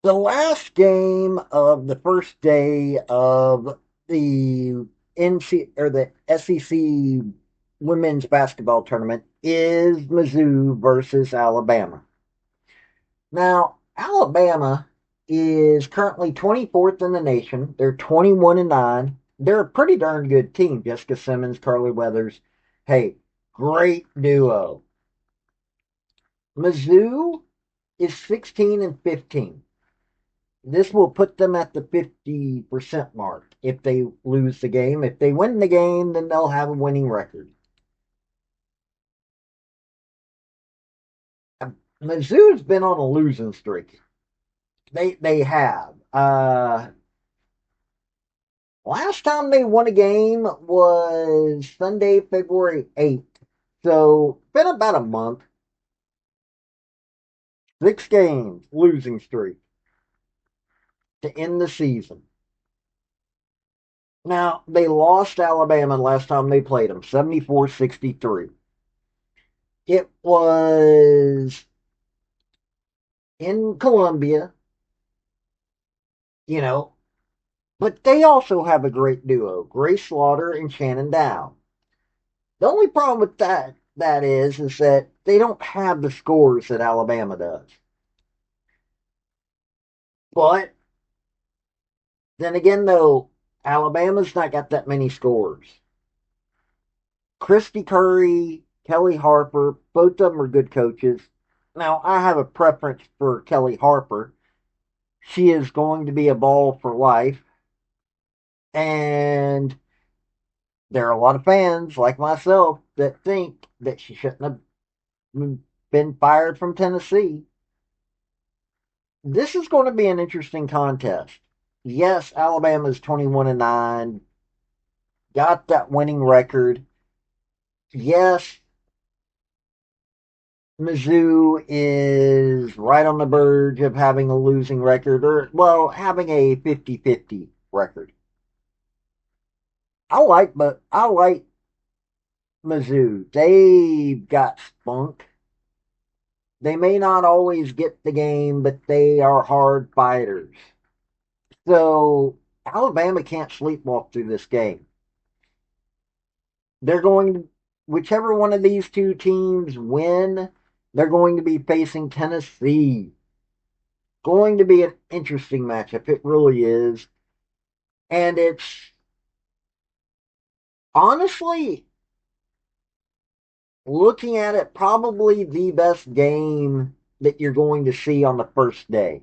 The last game of the first day of the the SEC women's basketball tournament is Mizzou versus Alabama. Now, Alabama is currently 24th in the nation. They're 21-9. They're a pretty darn good team. Jessica Simmons, Carly Weathers. Hey, great duo. Mizzou is 16-15. This will put them at the 50% mark if they lose the game. If they win the game, then they'll have a winning record. Mizzou's been on a losing streak. They have. Last time they won a game was Sunday, February 8th. So been about a month. 6 games losing streak to end the season. Now, they lost Alabama last time they played them, 74-63. It was in Columbia, you know, but they also have a great duo, Grace Slaughter and Shannon Dow. The only problem with that is that they don't have the scores that Alabama does. But then again, though, Alabama's not got that many scores. Christy Curry, Kelly Harper, both of them are good coaches. Now, I have a preference for Kelly Harper. She is going to be a ball for life. And there are a lot of fans like myself that think that she shouldn't have been fired from Tennessee. This is going to be an interesting contest. Yes, Alabama's 21-9, got that winning record. Yes, Mizzou is right on the verge of having a losing record, or, well, having a 50-50 record. But I like Mizzou. They've got spunk. They may not always get the game, but they are hard fighters. So Alabama can't sleepwalk through this game. They're going to, whichever one of these two teams win, they're going to be facing Tennessee. Going to be an interesting matchup. It really is. And it's honestly, looking at it, probably the best game that you're going to see on the first day.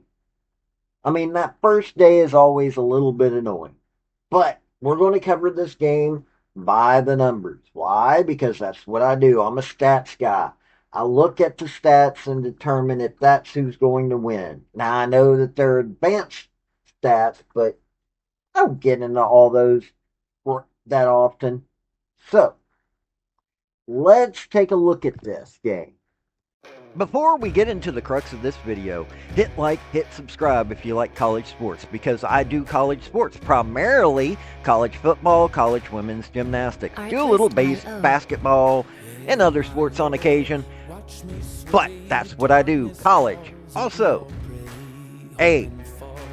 I mean, that first day is always a little bit annoying. But we're going to cover this game by the numbers. Why? Because that's what I do. I'm a stats guy. I look at the stats and determine if that's who's going to win. Now, I know that they're advanced stats, but I don't get into all those that often. So, let's take a look at this game. Before we get into the crux of this video, hit like, hit subscribe if you like college sports, because I do college sports, primarily college football, college women's gymnastics, do a little basketball and other sports on occasion, but that's what I do, college. Also,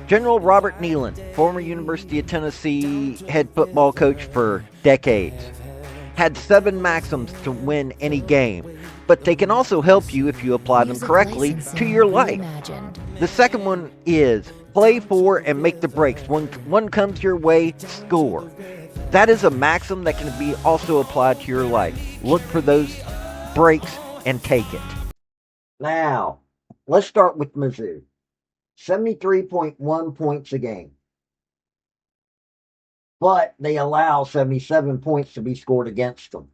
General Robert Neyland, former University of Tennessee head football coach for decades, had 7 maxims to win any game, but they can also help you if you apply them correctly to your life. The second one is play for and make the breaks. When one comes your way, score. That is a maxim that can be also applied to your life. Look for those breaks and take it. Now, let's start with Mizzou. 73.1 points a game. But they allow 77 points to be scored against them.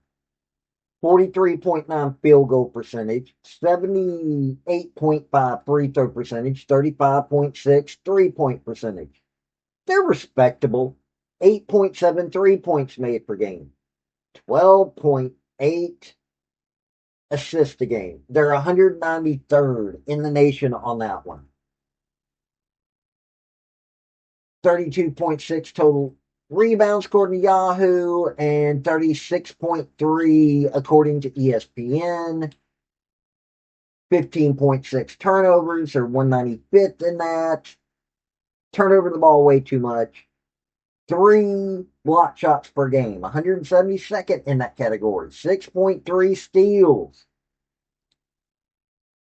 43.9 field goal percentage, 78.5 free throw percentage, 35.6 3-point percentage. They're respectable. 8.7 3-points made per game, 12.8 assists a game. They're 193rd in the nation on that one. 32.6 total rebounds according to Yahoo, and 36.3 according to ESPN. 15.6 turnovers, or 195th in that. Turn over the ball way too much. 3 block shots per game, 172nd in that category. 6.3 steals.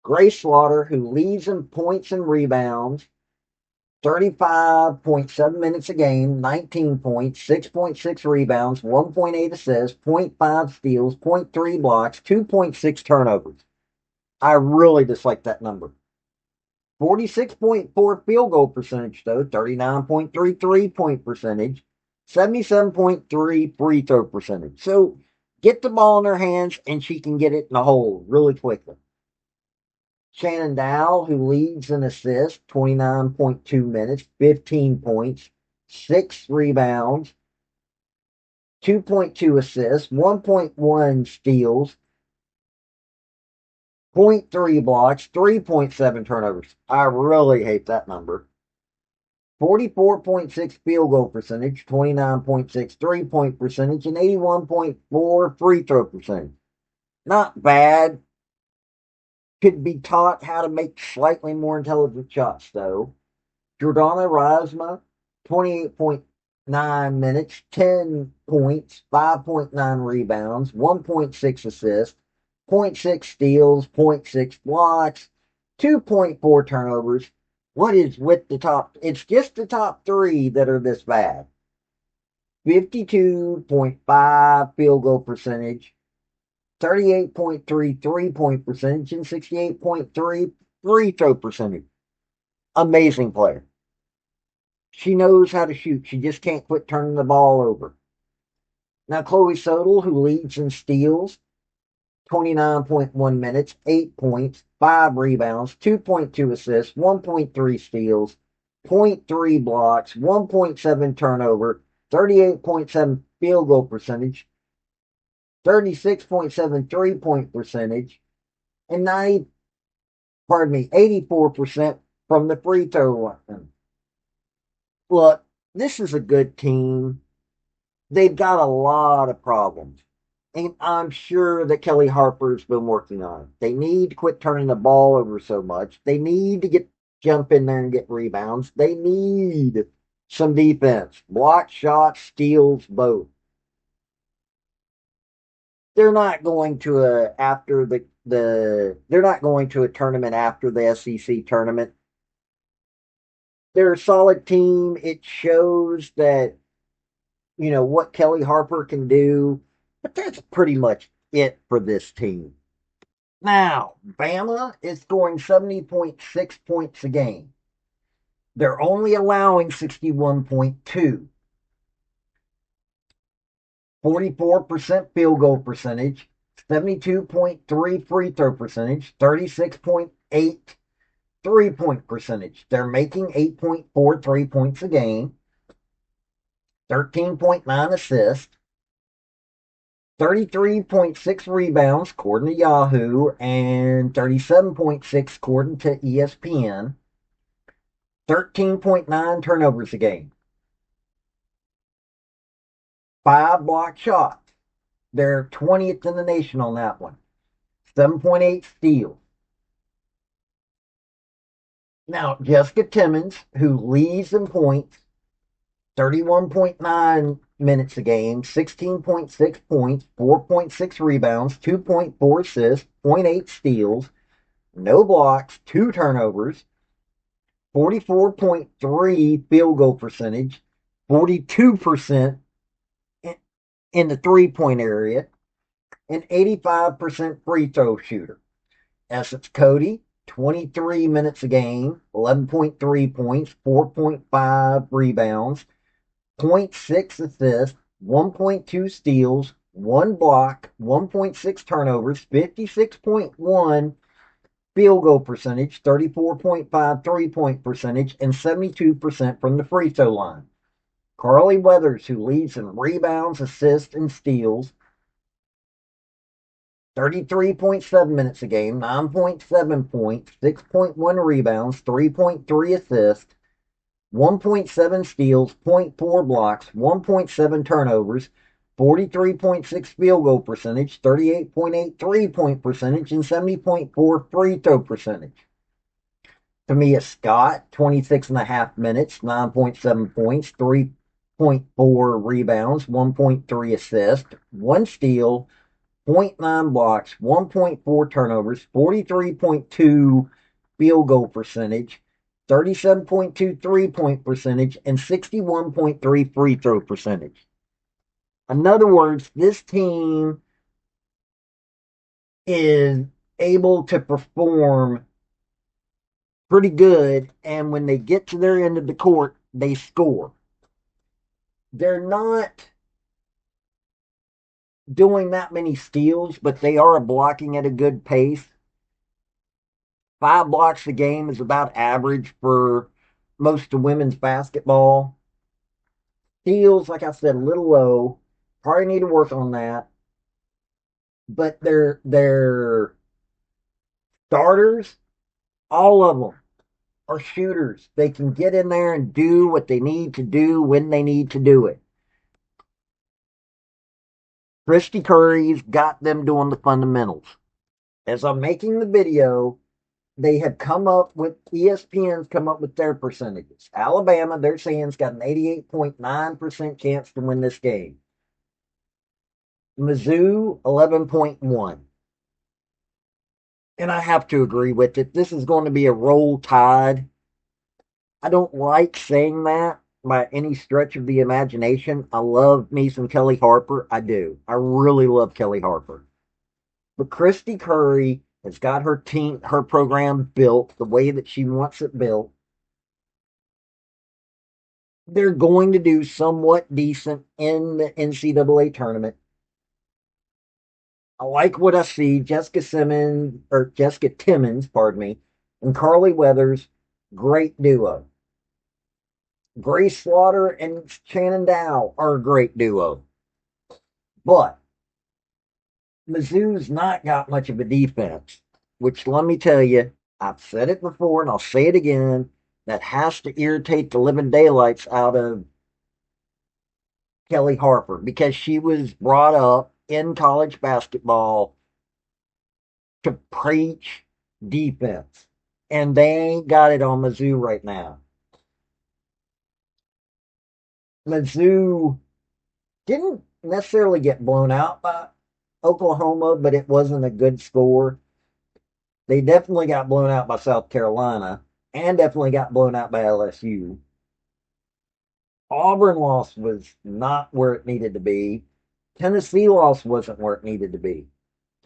Grace Slaughter, who leads in points and rebounds, 35.7 minutes a game, 19 points, 6.6 rebounds, 1.8 assists, 0.5 steals, 0.3 blocks, 2.6 turnovers. I really dislike that number. 46.4 field goal percentage, though, 39.3 3-point percentage, 77.3 free throw percentage. So get the ball in her hands and she can get it in the hole really quickly. Shannon Dowell, who leads in assists, 29.2 minutes, 15 points, 6 rebounds, 2.2 assists, 1.1 steals, 0.3 blocks, 3.7 turnovers. I really hate that number. 44.6 field goal percentage, 29.6 3-point percentage, and 81.4 free throw percentage. Not bad. Could be taught how to make slightly more intelligent shots, though. Jordana Rasma, 28.9 minutes, 10 points, 5.9 rebounds, 1.6 assists, 0.6 steals, 0.6 blocks, 2.4 turnovers. What is with the top? It's just the top 3 that are this bad. 52.5 field goal percentage, 38.3 3-point percentage, and 68.3 free throw percentage. Amazing player. She knows how to shoot. She just can't quit turning the ball over. Now, Chloe Sodal, who leads in steals, 29.1 minutes, 8 points, 5 rebounds, 2.2 assists, 1.3 steals, 0.3 blocks, 1.7 turnover, 38.7 field goal percentage, 36.7 3-point percentage, and 84% from the free throw line. Look, this is a good team. They've got a lot of problems. And I'm sure that Kelly Harper's been working on it. They need to quit turning the ball over so much. They need to jump in there and get rebounds. They need some defense. Block shots, steals, both. They're not going to they're not going to a tournament after the SEC tournament. They're a solid team. It shows that what Kelly Harper can do, but that's pretty much it for this team. Now, Bama is scoring 70.6 points a game. They're only allowing 61.2. 44% field goal percentage, 72.3 free throw percentage, 36.8 3-point percentage. They're making 8.4 3-points a game, 13.9 assists, 33.6 rebounds according to Yahoo, and 37.6 according to ESPN, 13.9 turnovers a game, 5 block shots. They're 20th in the nation on that one. 7.8 steals. Now, Jessica Timmons, who leads in points, 31.9 minutes a game, 16.6 points, 4.6 rebounds, 2.4 assists, 0.8 steals, no blocks, 2 turnovers, 44.3 field goal percentage, 42% in the 3-point area, and 85% free throw shooter. Essence Cody, 23 minutes a game, 11.3 points, 4.5 rebounds, 0.6 assists, 1.2 steals, 1 block, 1.6 turnovers, 56.1 field goal percentage, 34.5 3-point percentage, and 72% from the free throw line. Carly Weathers, who leads in rebounds, assists, and steals, 33.7 minutes a game, 9.7 points, 6.1 rebounds, 3.3 assists, 1.7 steals, 0.4 blocks, 1.7 turnovers, 43.6 field goal percentage, 38.8 3-point percentage, and 70.4 free throw percentage. Tamia Scott, 26.5 minutes, 9.7 points, 3.4 rebounds, 1.3 assists, 1 steal, 0.9 blocks, 1.4 turnovers, 43.2 field goal percentage, 37.2 3-point percentage, and 61.3 free throw percentage. In other words, this team is able to perform pretty good, and when they get to their end of the court, they score. They're not doing that many steals, but they are blocking at a good pace. 5 blocks a game is about average for most of women's basketball. Steals, like I said, a little low. Probably need to work on that. But their starters, all of them, are shooters. They can get in there and do what they need to do when they need to do it. Christy Curry's got them doing the fundamentals. As I'm making the video, they have come up with, ESPN's come up with their percentages. Alabama, they're saying, has got an 88.9% chance to win this game. Mizzou, 11.1. And I have to agree with it. This is going to be a roll tide. I don't like saying that by any stretch of the imagination. I love me some Kelly Harper. I do. I really love Kelly Harper. But Christy Curry has got her team, her program built the way that she wants it built. They're going to do somewhat decent in the NCAA tournament. I like what I see. Jessica Timmons, pardon me, and Carly Weathers, great duo. Grace Slaughter and Shannon Dow are a great duo. But Mizzou's not got much of a defense, which, let me tell you, I've said it before and I'll say it again, that has to irritate the living daylights out of Kelly Harper, because she was brought up in college basketball to preach defense. And they ain't got it on Mizzou right now. Mizzou didn't necessarily get blown out by Oklahoma, but it wasn't a good score. They definitely got blown out by South Carolina and definitely got blown out by LSU. Auburn loss was not where it needed to be. Tennessee loss wasn't where it needed to be.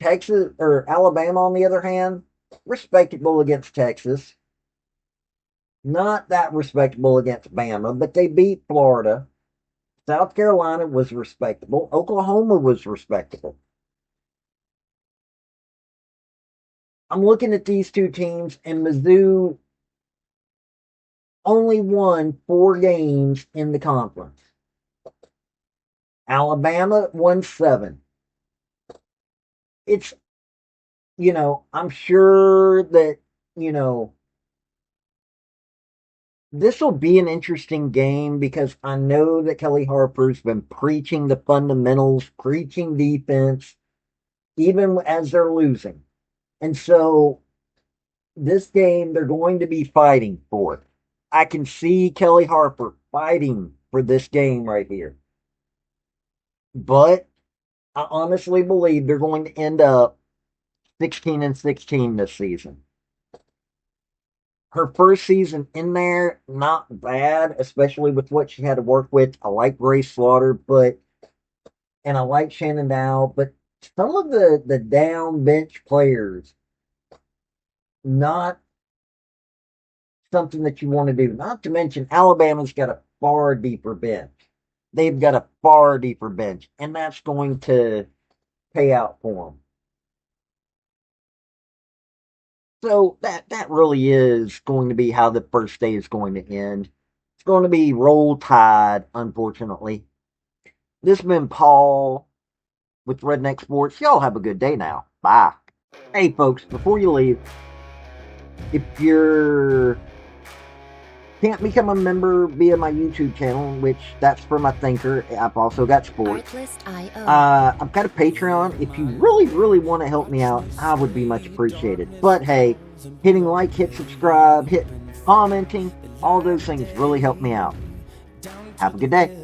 Texas or Alabama, on the other hand, respectable against Texas. Not that respectable against Bama, but they beat Florida. South Carolina was respectable. Oklahoma was respectable. I'm looking at these two teams, and Mizzou only won 4 games in the conference. Alabama won 7. It's, I'm sure that, this will be an interesting game, because I know that Kelly Harper's been preaching the fundamentals, preaching defense, even as they're losing. And so this game, they're going to be fighting for it. I can see Kelly Harper fighting for this game right here. But I honestly believe they're going to end up 16-16 this season. Her first season in there, not bad, especially with what she had to work with. I like Grace Slaughter, and I like Shannon Dow, but some of the down bench players, not something that you want to do. Not to mention, Alabama's got a far deeper bench. They've got a far deeper bench, and that's going to pay out for them. So that really is going to be how the first day is going to end. It's going to be roll tide, unfortunately. This has been Paul with Redneck Sports. Y'all have a good day now. Bye. Hey, folks, before you leave, if you're can't become a member via my YouTube channel, which that's for my thinker. I've also got sports. I've got a Patreon. If you really, really want to help me out, I would be much appreciated. But hey, hitting like, hit subscribe, hit commenting, all those things really help me out. Have a good day.